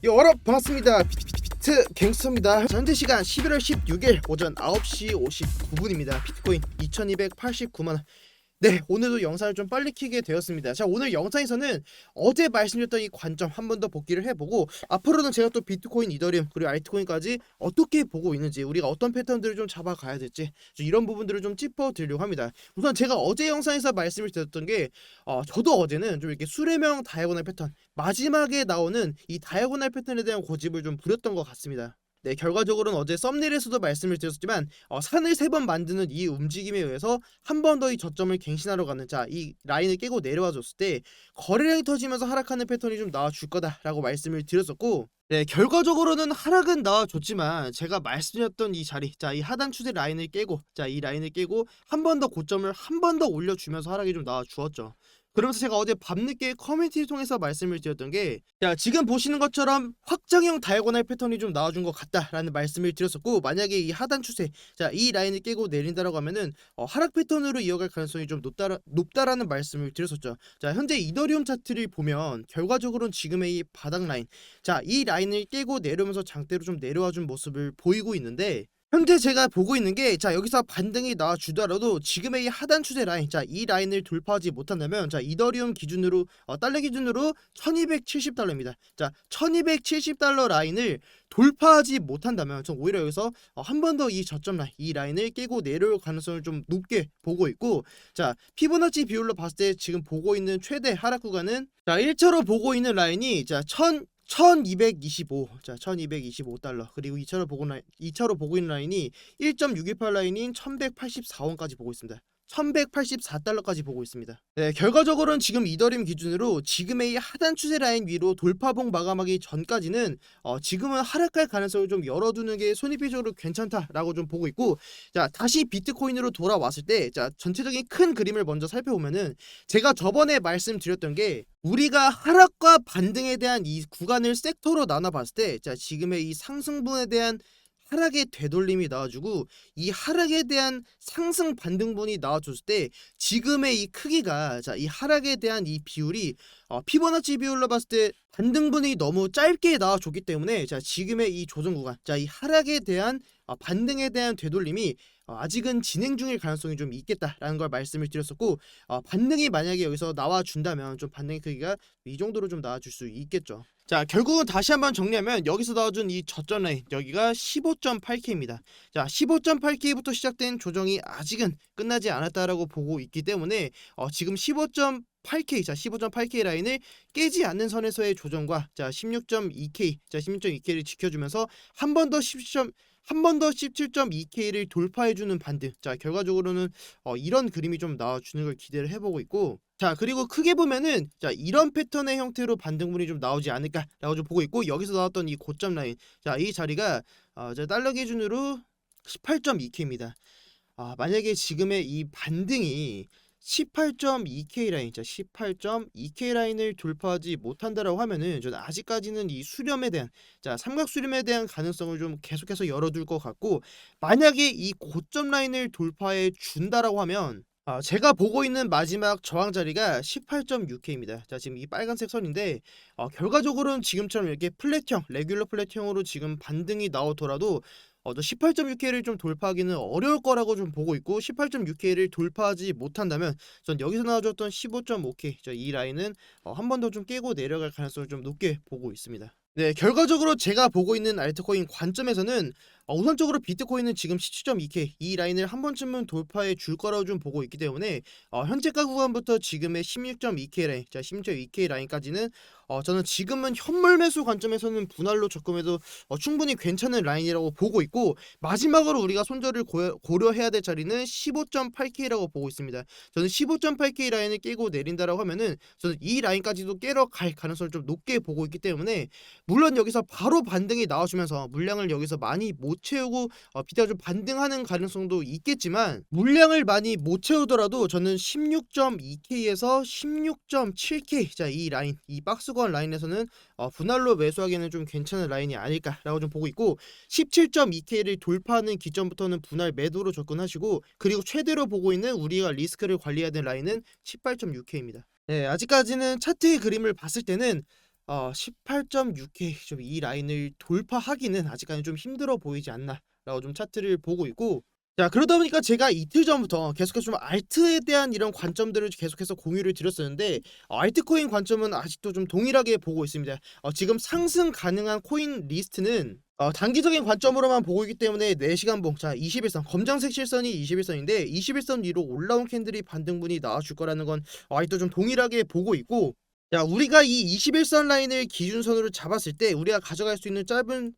여러분 반갑습니다. 비트 갱스터입니다. 현재 시간 11월 16일 오전 9시 59분입니다. 비트코인 2289만원. 네, 오늘도 영상을 좀 빨리 켜게 되었습니다. 자, 오늘 영상에서는 어제 말씀드렸던 이 관점 한 번 더 복기를 해보고, 앞으로는 제가 또 비트코인, 이더리움, 그리고 알트코인까지 어떻게 보고 있는지, 우리가 어떤 패턴들을 좀 잡아가야 될지, 이런 부분들을 좀 짚어드리려고 합니다. 우선 제가 어제 영상에서 말씀을 드렸던 게, 저도 어제는 좀 이렇게 수레명 다이아고널 패턴, 마지막에 나오는 이 다이아고널 패턴에 대한 고집을 좀 부렸던 것 같습니다. 네, 결과적으로는 어제 썸네일에서도 말씀을 드렸지만 산을 3번 만드는 이 움직임에 의해서 한 번 더 이 저점을 갱신하러 가는, 자, 이 라인을 깨고 내려와 줬을 때 거래량이 터지면서 하락하는 패턴이 좀 나와줄 거다라고 말씀을 드렸었고, 네, 결과적으로는 하락은 나와줬지만 제가 말씀드렸던 이 자리, 자, 이 하단 추세 라인을 깨고, 자, 이 라인을 깨고 한 번 더 고점을 한 번 더 올려주면서 하락이 좀 나와주었죠. 그러면서 제가 어제 밤늦게 커뮤니티를 통해서 말씀을 드렸던 게, 자, 지금 보시는 것처럼 확장형 다이아고널 패턴이 좀 나와준 것 같다라는 말씀을 드렸었고, 만약에 이 하단 추세, 자, 이 라인을 깨고 내린다라고 하면은 하락 패턴으로 이어갈 가능성이 좀 높다라는 말씀을 드렸었죠. 자, 현재 이더리움 차트를 보면 결과적으로는 지금의 이 바닥 라인, 자, 이 라인을 깨고 내려오면서 장대로 좀 내려와준 모습을 보이고 있는데, 현재 제가 보고 있는 게, 자, 여기서 반등이 나와주더라도 지금의 이 하단 추세 라인, 자, 이 라인을 돌파하지 못한다면, 자, 이더리움 기준으로 달러 기준으로 1270달러입니다. 자, 1270달러 라인을 돌파하지 못한다면 전 오히려 여기서 한 번 더 이 저점 라인, 이 라인을 깨고 내려올 가능성을 좀 높게 보고 있고, 자, 피보나치 비율로 봤을 때 지금 보고 있는 최대 하락 구간은, 자, 1차로 보고 있는 라인이, 자, 1225, 자, 1225달러, 그리고 2차로 보고 있는 라인이 1.618 라인인 1184원까지 보고 있습니다. 1184달러까지 보고 있습니다. 네, 결과적으로는 지금 이더리움 기준으로 지금의 이 하단 추세 라인 위로 돌파봉 마감하기 전까지는 지금은 하락할 가능성을 좀 열어두는 게 손익비적으로 괜찮다라고 좀 보고 있고, 자, 다시 비트코인으로 돌아왔을 때, 자, 전체적인 큰 그림을 먼저 살펴보면은, 제가 저번에 말씀드렸던 게, 우리가 하락과 반등에 대한 이 구간을 섹터로 나눠봤을 때, 자, 지금의 이 상승분에 대한 하락의 되돌림이 나와주고, 이 하락에 대한 상승 반등분이 나와줬을 때 지금의 이 크기가, 자, 이 하락에 대한 이 비율이 피보나치 비율로 봤을 때 반등분이 너무 짧게 나와줬기 때문에, 자, 지금의 이 조정 구간, 자, 이 하락에 대한 반등에 대한 되돌림이 아직은 진행 중일 가능성이 좀 있겠다라는 걸 말씀을 드렸었고, 반등이 만약에 여기서 나와준다면 좀 반등의 크기가 이 정도로 좀 나와줄 수 있겠죠. 자, 결국은 다시 한번 정리하면 여기서 나와준 이 저점 라인, 여기가 15.8K입니다. 자, 15.8K부터 시작된 조정이 아직은 끝나지 않았다라고 보고 있기 때문에 지금 15.8K, 자, 15.8K 라인을 깨지 않는 선에서의 조정과, 자, 16.2K, 자, 16.2K를 지켜주면서 한 번 더 17.2K를 돌파해주는 반등, 자, 결과적으로는 이런 그림이 좀 나와주는 걸 기대를 해보고 있고, 자, 그리고 크게 보면은, 자, 이런 패턴의 형태로 반등분이 좀 나오지 않을까라고 좀 보고 있고, 여기서 나왔던 이 고점 라인, 자, 이 자리가 자, 달러 기준으로 18.2K입니다. 만약에 지금의 이 반등이 18.2K 라인, 자, 18.2K 라인을 돌파하지 못한다라고 하면은 저는 아직까지는 이 수렴에 대한, 자, 삼각 수렴에 대한 가능성을 좀 계속해서 열어둘 것 같고, 만약에 이 고점 라인을 돌파해 준다라고 하면, 제가 보고 있는 마지막 저항 자리가 18.6K입니다. 자, 지금 이 빨간색 선인데, 결과적으로는 지금처럼 이렇게 플랫형, 레귤러 플랫형으로 지금 반등이 나오더라도 저 18.6K를 좀 돌파하기는 어려울 거라고 좀 보고 있고, 18.6K를 돌파하지 못한다면 전 여기서 나와줬던 15.5K, 이 라인은 한 번 더 좀 깨고 내려갈 가능성을 좀 높게 보고 있습니다. 네, 결과적으로 제가 보고 있는 알트코인 관점에서는 우선적으로 비트코인은 지금 17.2K 이 라인을 한 번쯤은 돌파해 줄 거라고 좀 보고 있기 때문에 현재가 구간부터 지금의 16.2K 라인, 자, 16.2K 라인까지는 저는 지금은 현물 매수 관점에서는 분할로 접근해도 충분히 괜찮은 라인이라고 보고 있고, 마지막으로 우리가 손절을 고려해야 될 자리는 15.8K라고 보고 있습니다. 저는 15.8K 라인을 깨고 내린다라고 하면은 저는 이 라인까지도 깨러 갈 가능성을 좀 높게 보고 있기 때문에, 물론 여기서 바로 반등이 나와주면서 물량을 여기서 많이 못 채우고 비트가 좀 반등하는 가능성도 있겠지만, 물량을 많이 못 채우더라도 저는 16.2K에서 16.7K, 자, 이 라인, 이 박스권 라인에서는 분할로 매수하기에는 좀 괜찮은 라인이 아닐까라고 좀 보고 있고, 17.2K를 돌파하는 기점부터는 분할 매도로 접근하시고, 그리고 최대로 보고 있는 우리가 리스크를 관리해야 되는 라인은 18.6K입니다. 네, 아직까지는 차트의 그림을 봤을 때는 18.6K 좀 이 라인을 돌파하기는 아직까지 좀 힘들어 보이지 않나라고 좀 차트를 보고 있고, 자 그러다 보니까 제가 이틀 전부터 계속해서 좀 알트에 대한 이런 관점들을 계속해서 공유를 드렸었는데, 알트코인 관점은 아직도 좀 동일하게 보고 있습니다. 지금 상승 가능한 코인 리스트는 단기적인 관점으로만 보고 있기 때문에 4시간 봉, 자 21선 검정색 실선이 21선인데 21선 위로 올라온 캔들이 반등분이 나와줄 거라는 건 아직도 좀 동일하게 보고 있고, 자 우리가 이 21선 라인을 기준선으로 잡았을 때 우리가 가져갈 수 있는 짧은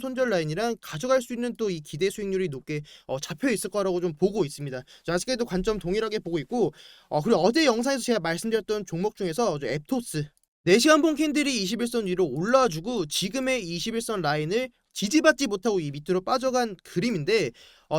손절 라인이랑 가져갈 수 있는 또 이 기대 수익률이 높게 잡혀 있을 거라고 좀 보고 있습니다. 자 아직까지도 관점 동일하게 보고 있고, 그리고 어제 영상에서 제가 말씀드렸던 종목 중에서 앱토스 4시간 봉 캔들이 21선 위로 올라와주고 지금의 21선 라인을 지지받지 못하고 이 밑으로 빠져간 그림인데,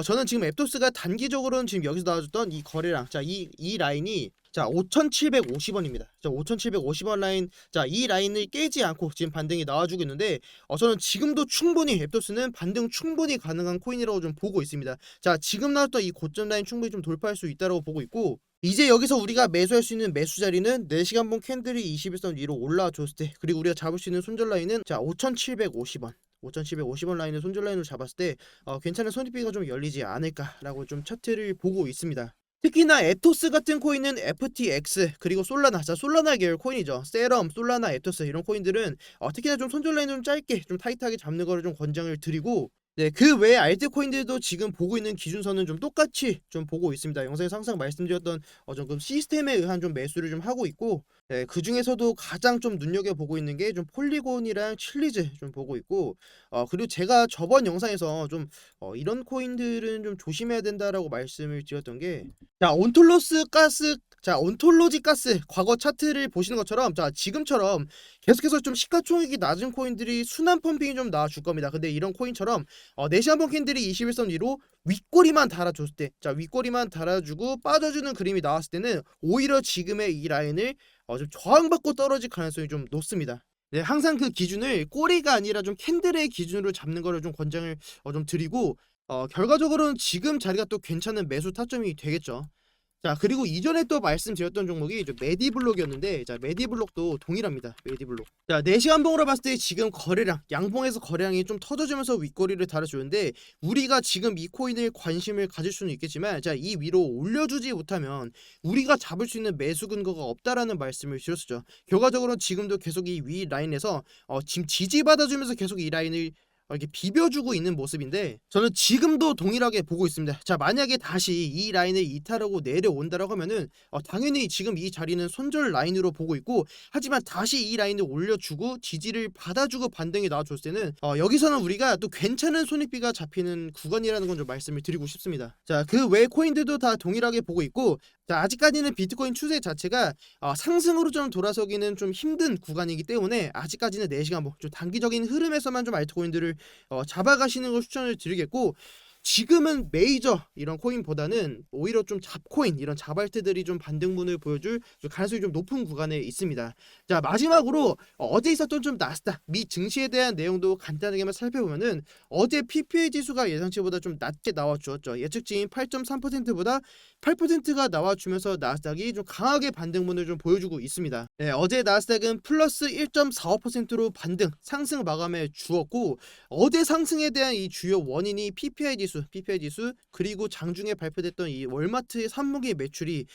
저는 지금 앱토스가 단기적으로는 지금 여기서 나와줬던 이 거래량, 자 이 라인이 자 5,750원입니다. 자 5,750원 라인, 자 이 라인을 깨지 않고 지금 반등이 나와주고 있는데, 저는 지금도 충분히 앱토스는 반등 충분히 가능한 코인이라고 좀 보고 있습니다. 자 지금 나왔던 이 고점 라인 충분히 좀 돌파할 수 있다고 보고 있고, 이제 여기서 우리가 매수할 수 있는 매수 자리는 4시간 봉 캔들이 21선 위로 올라와줬을 때, 그리고 우리가 잡을 수 있는 손절 라인은 자 5,750원 5,750원 라인을 손절 라인으로 잡았을 때 괜찮은 손익비가 좀 열리지 않을까라고 좀 차트를 보고 있습니다. 특히나 에토스 같은 코인은 FTX 그리고 솔라나, 자 솔라나 계열 코인이죠. 세럼, 솔라나, 에토스 이런 코인들은 특히나 좀 손절 라인 좀 짧게 좀 타이트하게 잡는 거를 좀 권장을 드리고, 네, 그 외에 알트코인들도 지금 보고 있는 기준선은 좀 똑같이 좀 보고 있습니다. 영상에서 항상 말씀드렸던 조금 시스템에 의한 좀 매수를 좀 하고 있고, 네, 그 중에서도 가장 좀 눈여겨보고 있는 게 좀 폴리곤이랑 칠리즈 좀 보고 있고, 그리고 제가 저번 영상에서 좀 이런 코인들은 좀 조심해야 된다라고 말씀을 드렸던 게, 자 온톨로지 가스 과거 차트를 보시는 것처럼 자 지금처럼 계속해서 좀 시가총액이 낮은 코인들이 순환 펌핑이 좀 나와줄 겁니다. 근데 이런 코인처럼 4시간 봉 캔들이 21선 위로 윗꼬리만 달아줬을 때, 자 윗꼬리만 달아주고 빠져주는 그림이 나왔을 때는 오히려 지금의 이 라인을 좀 저항받고 떨어질 가능성이 좀 높습니다. 네, 항상 그 기준을 꼬리가 아니라 좀 캔들의 기준으로 잡는 거를 좀 권장을 좀 드리고, 결과적으로는 지금 자리가 또 괜찮은 매수 타점이 되겠죠. 자 그리고 이전에 또 말씀드렸던 종목이 메디블록이었는데, 자 메디블록도 동일합니다. 메디블록, 자 4시간 봉으로 봤을 때 지금 거래량, 양봉에서 거래량이 좀 터져주면서 윗꼬리를 달아주는데, 우리가 지금 이 코인을 관심을 가질 수는 있겠지만 자 이 위로 올려주지 못하면 우리가 잡을 수 있는 매수 근거가 없다라는 말씀을 드렸었죠. 결과적으로 지금도 계속 이 위 라인에서 지금 지지받아주면서 계속 이 라인을 이렇게 비벼주고 있는 모습인데, 저는 지금도 동일하게 보고 있습니다. 자 만약에 다시 이 라인을 이탈하고 내려온다라고 하면은 당연히 지금 이 자리는 손절 라인으로 보고 있고, 하지만 다시 이 라인을 올려주고 지지를 받아주고 반등이 나와줬을 때는 여기서는 우리가 또 괜찮은 손익비가 잡히는 구간이라는 건 좀 말씀을 드리고 싶습니다. 자 그 외 코인들도 다 동일하게 보고 있고, 자 아직까지는 비트코인 추세 자체가 상승으로 좀 돌아서기는 좀 힘든 구간이기 때문에 아직까지는 4시간 봉 좀 단기적인 흐름에서만 좀 알트코인들을 잡아가시는 걸 추천을 드리겠고, 지금은 메이저 이런 코인보다는 오히려 좀 잡코인, 이런 잡알트들이 좀 반등분을 보여줄 가능성이 좀 높은 구간에 있습니다. 자 마지막으로 어제 있었던 좀 나스닥 미 증시에 대한 내용도 간단하게만 살펴보면은, 어제 PPA 지수가 예상치보다 좀 낮게 나와주었죠. 예측치인 8.3%보다 8%가 나와주면서 나스닥이 좀 강하게 반등분을 좀 보여주고 있습니다. 네, 어제 나스닥은 플러스 1.45%로 반등 상승 마감해 주었고, 어제 상승에 대한 이 주요 원인이 PPI 지수 그리고 장중에 발표됐던 이 월마트의 3분기 매출이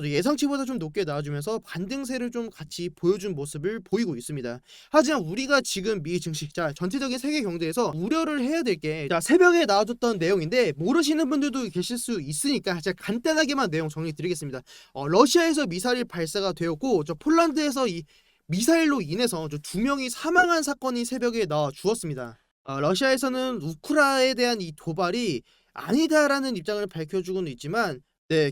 예상치보다 좀 높게 나와주면서 반등세를 좀 같이 보여준 모습을 보이고 있습니다. 하지만 우리가 지금 미 증시, 자 전체적인 세계 경제에서 우려를 해야 될 게, 자 새벽에 나와줬던 내용인데 모르시는 분들도 계실 수 있으니까 제가 간단하게만 내용 정리 드리겠습니다. 러시아에서 미사일 발사가 되었고, 저 폴란드에서 이 미사일로 인해서 2명이 사망한 사건이 새벽에 나와 주었습니다. 러시아에서는 우크라에 대한 이 도발이 아니다라는 입장을 밝혀주고는 있지만, 네,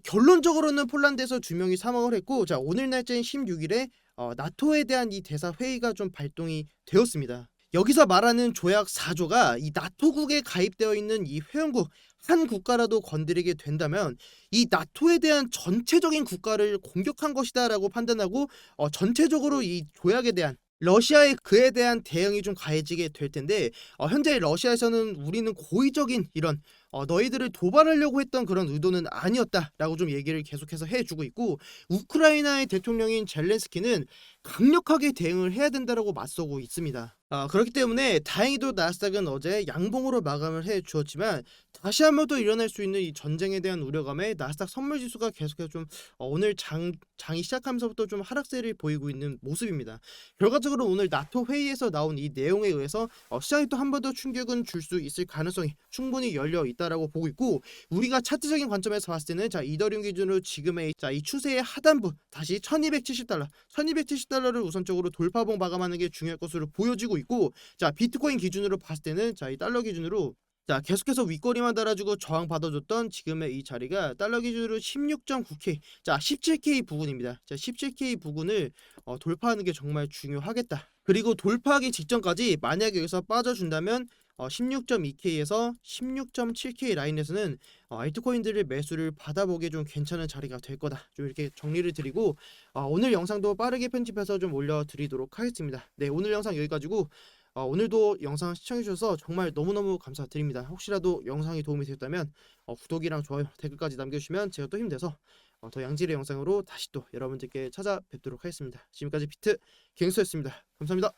결론적으로는 폴란드에서 2명이 사망을 했고, 자 오늘 날짜인 16일에 나토에 대한 이 대사 회의가 좀 발동이 되었습니다. 여기서 말하는 조약 4조가 이 나토국에 가입되어 있는 이 회원국 한 국가라도 건드리게 된다면 이 나토에 대한 전체적인 국가를 공격한 것이다라고 판단하고, 전체적으로 이 조약에 대한 러시아의 그에 대한 대응이 좀 가해지게 될 텐데, 현재 러시아에서는 우리는 고의적인 이런 너희들을 도발하려고 했던 그런 의도는 아니었다라고 좀 얘기를 계속해서 해주고 있고, 우크라이나의 대통령인 젤렌스키는 강력하게 대응을 해야 된다라고 맞서고 있습니다. 그렇기 때문에 다행히도 나스닥은 어제 양봉으로 마감을 해 주었지만 다시 한 번 더 일어날 수 있는 이 전쟁에 대한 우려감에 나스닥 선물 지수가 계속해서 좀 오늘 장이 시작하면서부터 좀 하락세를 보이고 있는 모습입니다. 결과적으로 오늘 나토 회의에서 나온 이 내용에 의해서 시장이 또 한 번 더 충격은 줄 수 있을 가능성이 충분히 열려 있다라고 보고 있고, 우리가 차트적인 관점에서 봤을 때는 자 이더리움 기준으로 지금의 이 추세의 하단부 다시 1270달러를 우선적으로 돌파봉 마감하는 게 중요할 것으로 보여지고 있고, 자 비트코인 기준으로 봤을 때는 자 이 달러 기준으로 자 계속해서 윗꼬리만 달아주고 저항 받아줬던 지금의 이 자리가 달러 기준으로 16.9K, 자 17K 부근입니다. 자 17K 부근을 돌파하는 게 정말 중요하겠다. 그리고 돌파하기 직전까지 만약에 여기서 빠져준다면 16.2K에서 16.7K 라인에서는 알트코인들을 매수를 받아보기에 좀 괜찮은 자리가 될 거다. 좀 이렇게 정리를 드리고 오늘 영상도 빠르게 편집해서 좀 올려드리도록 하겠습니다. 네, 오늘 영상 여기까지고 오늘도 영상 시청해주셔서 정말 너무너무 감사드립니다. 혹시라도 영상이 도움이 되셨다면 구독이랑 좋아요, 댓글까지 남겨주시면 제가 또 힘내서 더 양질의 영상으로 다시 또 여러분들께 찾아뵙도록 하겠습니다. 지금까지 비트 갱스였습니다. 감사합니다.